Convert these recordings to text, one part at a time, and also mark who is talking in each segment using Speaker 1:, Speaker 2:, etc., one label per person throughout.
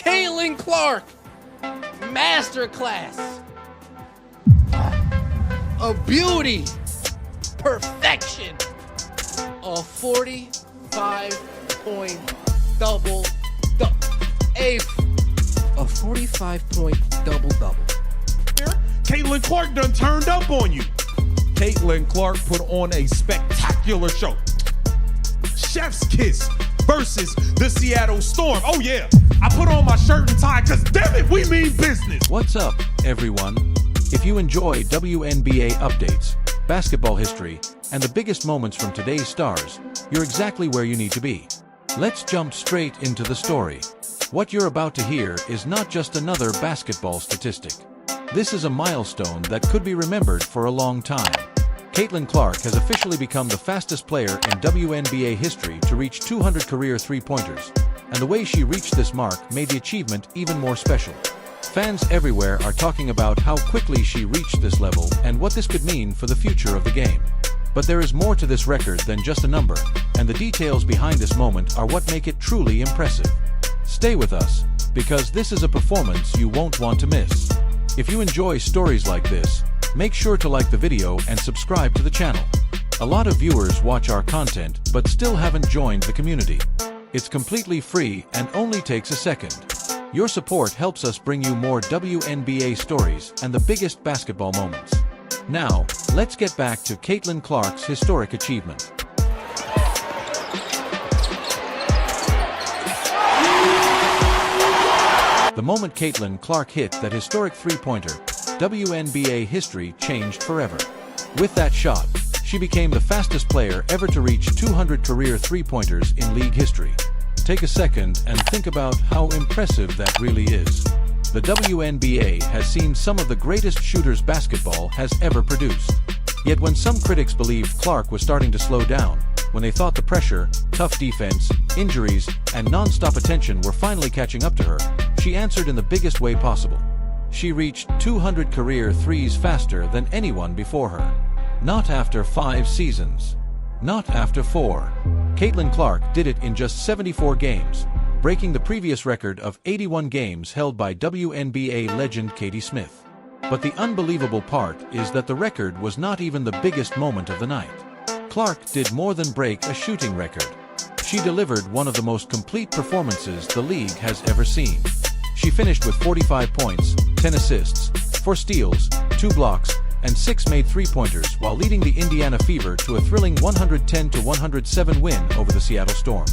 Speaker 1: Caitlin Clark, masterclass of beauty, perfection, a 45-point double, a 45-point double.
Speaker 2: Caitlin Clark done turned up on you. Caitlin Clark put on a spectacular show. Chef's kiss versus the Seattle Storm. Oh yeah, I put on my shirt and tie because damn it, we mean business.
Speaker 3: What's up, everyone? If you enjoy WNBA updates, basketball history, and the biggest moments from today's stars, you're exactly where you need to be. Let's jump straight into the story. What you're about to hear is not just another basketball statistic. This is a milestone that could be remembered for a long time. Caitlin Clark has officially become the fastest player in WNBA history to reach 200 career three-pointers, and the way she reached this mark made the achievement even more special. Fans everywhere are talking about how quickly she reached this level and what this could mean for the future of the game. But there is more to this record than just a number, and the details behind this moment are what make it truly impressive. Stay with us, because this is a performance you won't want to miss. If you enjoy stories like this, make sure to like the video and subscribe to the channel. A lot of viewers watch our content but still haven't joined the community. It's completely free and only takes a second. Your support helps us bring you more WNBA stories and the biggest basketball moments. Now, let's get back to Caitlin Clark's historic achievement. The moment Caitlin Clark hit that historic three-pointer, WNBA history changed forever. With that shot, she became the fastest player ever to reach 200 career three-pointers in league history. Take a second and think about how impressive that really is. The WNBA has seen some of the greatest shooters basketball has ever produced. Yet when some critics believed Clark was starting to slow down, when they thought the pressure, tough defense, injuries, and non-stop attention were finally catching up to her, she answered in the biggest way possible. She reached 200 career threes faster than anyone before her. Not after 5 seasons. Not after 4. Caitlin Clark did it in just 74 games, breaking the previous record of 81 games held by WNBA legend Katie Smith. But the unbelievable part is that the record was not even the biggest moment of the night. Clark did more than break a shooting record. She delivered one of the most complete performances the league has ever seen. She finished with 45 points, 10 assists, 4 steals, 2 blocks, and 6 made three-pointers while leading the Indiana Fever to a thrilling 110-107 win over the Seattle Storm.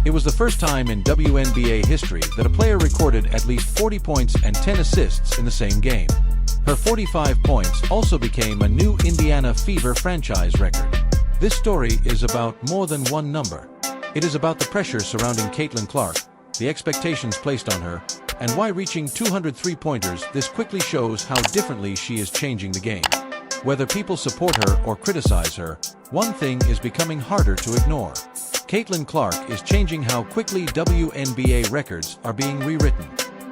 Speaker 3: It was the first time in WNBA history that a player recorded at least 40 points and 10 assists in the same game. Her 45 points also became a new Indiana Fever franchise record. This story is about more than one number. It is about the pressure surrounding Caitlin Clark, the expectations placed on her, and why reaching 200 three-pointers this quickly shows how differently she is changing the game. Whether people support her or criticize her, one thing is becoming harder to ignore. Caitlin Clark is changing how quickly WNBA records are being rewritten.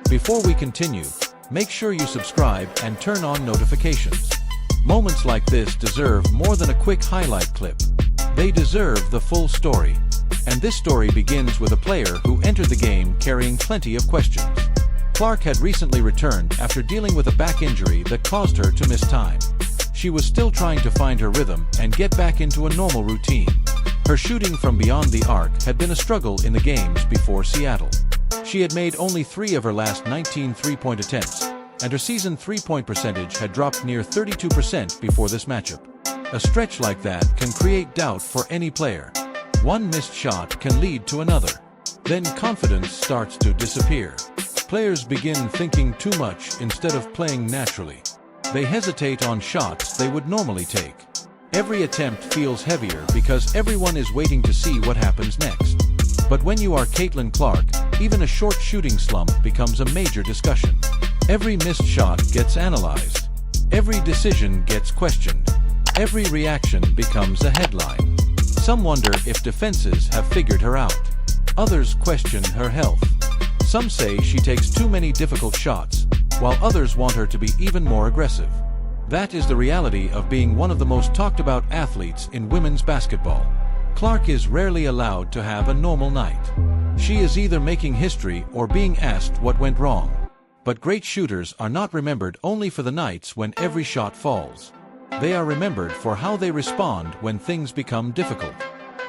Speaker 3: Before we continue, make sure you subscribe and turn on notifications. Moments like this deserve more than a quick highlight clip. They deserve the full story. And this story begins with a player who entered the game carrying plenty of questions. Clark had recently returned after dealing with a back injury that caused her to miss time. She was still trying to find her rhythm and get back into a normal routine. Her shooting from beyond the arc had been a struggle in the games before Seattle. She had made only 3 of her last 19 three-point attempts, and her season three-point percentage had dropped near 32% before this matchup. A stretch like that can create doubt for any player. One missed shot can lead to another. Then confidence starts to disappear. Players begin thinking too much instead of playing naturally. They hesitate on shots they would normally take. Every attempt feels heavier because everyone is waiting to see what happens next. But when you are Caitlin Clark, even a short shooting slump becomes a major discussion. Every missed shot gets analyzed. Every decision gets questioned. Every reaction becomes a headline. Some wonder if defenses have figured her out. Others question her health. Some say she takes too many difficult shots, while others want her to be even more aggressive. That is the reality of being one of the most talked about athletes in women's basketball. Clark is rarely allowed to have a normal night. She is either making history or being asked what went wrong. But great shooters are not remembered only for the nights when every shot falls. They are remembered for how they respond when things become difficult.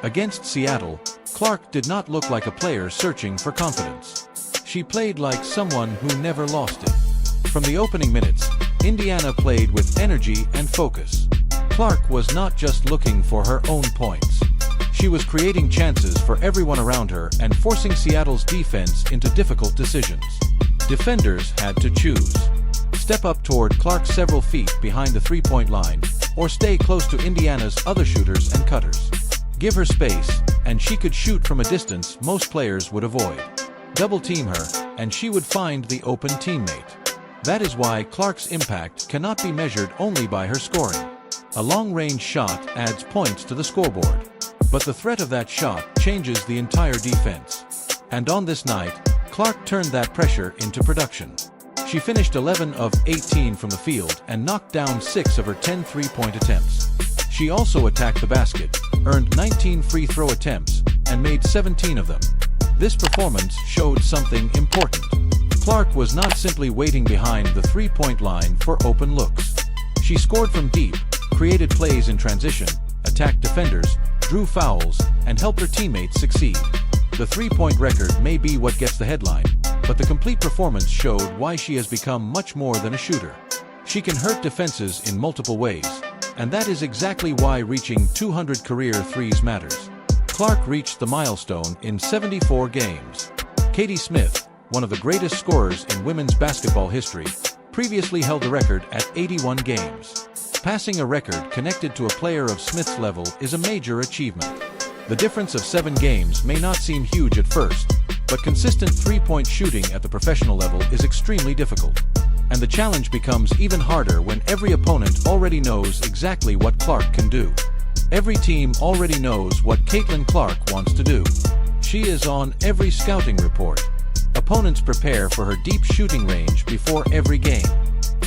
Speaker 3: Against Seattle, Clark did not look like a player searching for confidence. She played like someone who never lost it. From the opening minutes, Indiana played with energy and focus. Clark was not just looking for her own points. She was creating chances for everyone around her and forcing Seattle's defense into difficult decisions. Defenders had to choose. Step up toward Clark several feet behind the three-point line, or stay close to Indiana's other shooters and cutters. Give her space, and she could shoot from a distance most players would avoid. Double-team her, and she would find the open teammate. That is why Clark's impact cannot be measured only by her scoring. A long-range shot adds points to the scoreboard. But the threat of that shot changes the entire defense. And on this night, Clark turned that pressure into production. She finished 11 of 18 from the field and knocked down 6 of her 10 three-point attempts. She also attacked the basket, earned 19 free throw attempts, and made 17 of them. This performance showed something important. Clark was not simply waiting behind the three-point line for open looks. She scored from deep, created plays in transition, attacked defenders, drew fouls, and helped her teammates succeed. The three-point record may be what gets the headline, but the complete performance showed why she has become much more than a shooter. She can hurt defenses in multiple ways, and that is exactly why reaching 200 career threes matters. Clark reached the milestone in 74 games. Katie Smith, one of the greatest scorers in women's basketball history, previously held the record at 81 games. Passing a record connected to a player of Smith's level is a major achievement. The difference of 7 games may not seem huge at first, but consistent three-point shooting at the professional level is extremely difficult. And the challenge becomes even harder when every opponent already knows exactly what Clark can do. Every team already knows what Caitlin Clark wants to do. She is on every scouting report. Opponents prepare for her deep shooting range before every game.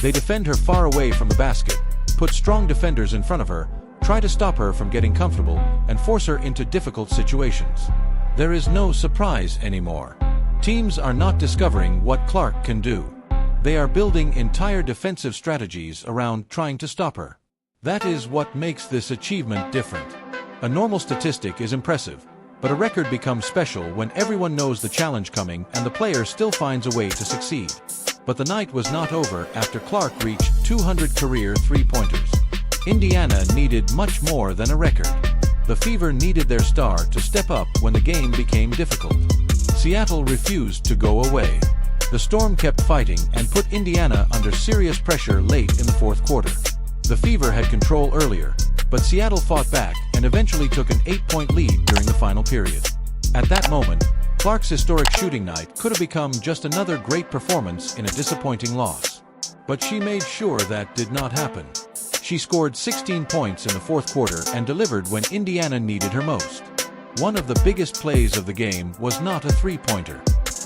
Speaker 3: They defend her far away from the basket, put strong defenders in front of her, try to stop her from getting comfortable, and force her into difficult situations. There is no surprise anymore. Teams are not discovering what Clark can do. They are building entire defensive strategies around trying to stop her. That is what makes this achievement different. A normal statistic is impressive, but a record becomes special when everyone knows the challenge coming and the player still finds a way to succeed. But the night was not over after Clark reached 200 career three-pointers. Indiana needed much more than a record. The Fever needed their star to step up when the game became difficult. Seattle refused to go away. The Storm kept fighting and put Indiana under serious pressure late in the fourth quarter. The Fever had control earlier, but Seattle fought back and eventually took an 8-point lead during the final period. At that moment, Clark's historic shooting night could have become just another great performance in a disappointing loss. But she made sure that did not happen. She scored 16 points in the fourth quarter and delivered when Indiana needed her most. One of the biggest plays of the game was not a three-pointer.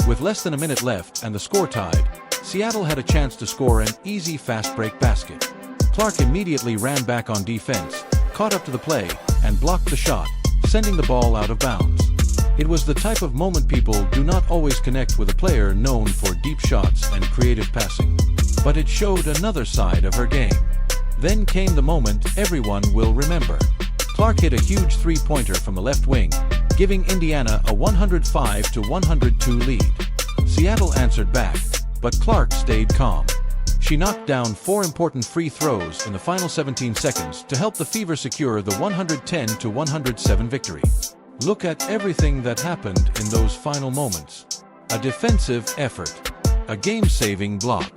Speaker 3: With less than a minute left and the score tied, Seattle had a chance to score an easy fast-break basket. Clark immediately ran back on defense, caught up to the play, and blocked the shot, sending the ball out of bounds. It was the type of moment people do not always connect with a player known for deep shots and creative passing. But it showed another side of her game. Then came the moment everyone will remember. Clark hit a huge three-pointer from the left wing, giving Indiana a 105-102 lead. Seattle answered back, but Clark stayed calm. She knocked down 4 important free throws in the final 17 seconds to help the Fever secure the 110-107 victory. Look at everything that happened in those final moments. A defensive effort, a game-saving block,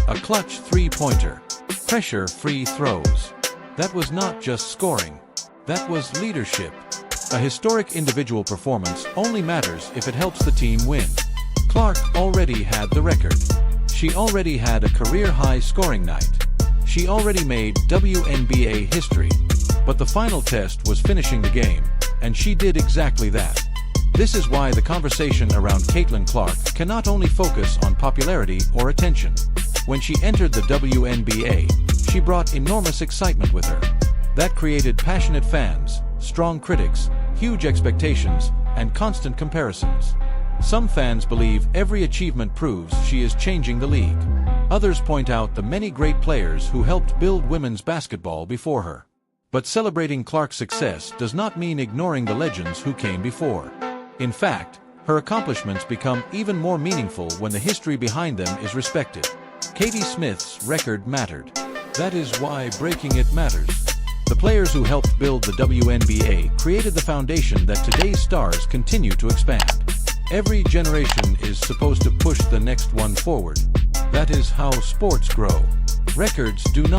Speaker 3: a clutch three-pointer, pressure-free throws. That was not just scoring. That was leadership. A historic individual performance only matters if it helps the team win. Clark already had the record. She already had a career-high scoring night. She already made WNBA history. But the final test was finishing the game, and she did exactly that. This is why the conversation around Caitlin Clark cannot only focus on popularity or attention. When she entered the WNBA, she brought enormous excitement with her. That created passionate fans, strong critics, huge expectations, and constant comparisons. Some fans believe every achievement proves she is changing the league. Others point out the many great players who helped build women's basketball before her. But celebrating Clark's success does not mean ignoring the legends who came before. In fact, her accomplishments become even more meaningful when the history behind them is respected. Katie Smith's record mattered. That is why breaking it matters. The players who helped build the WNBA created the foundation that today's stars continue to expand. Every generation is supposed to push the next one forward. That is how sports grow. Records do not